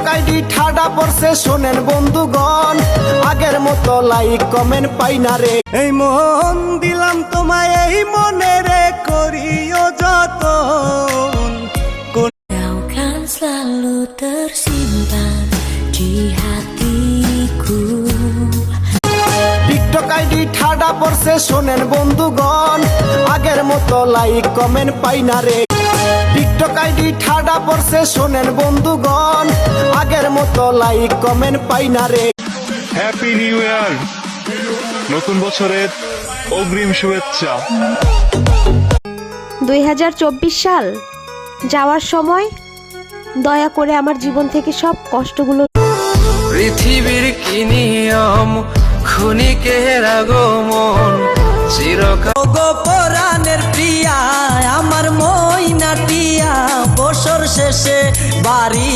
TikTok ID ঠাডা পড়ছে শোনেন বন্ধুগণ, আগের মতো লাইক কমেন্ট পাই না রে। এই মন দিলাম তোমায়, এই মনে রে করিও যতন। Kau kan selalu tersimpan di hatiku. TikTok ID ঠাডা পড়ছে শোনেন বন্ধুগণ, আগের মতো লাইক কমেন্ট পাই না রে। টিকটক আইডি ঠাডা পড়ছে শোনেন বন্ধুগণ, আগের মতো লাইক কমেন্ট পাই না রে। হ্যাপি নিউ ইয়ার, নতুন বছরের অগ্রিম শুভেচ্ছা। 2024 সাল যাওয়ার সময় দয়া করে আমার জীবন থেকে সব কষ্টগুলো। পৃথিবীর কি নিয়ম ক্ষণিকের আগমন চিরকাল পরাণের প্রিয়া আমার মইনা টিয়া বছর শেষে বাড়ি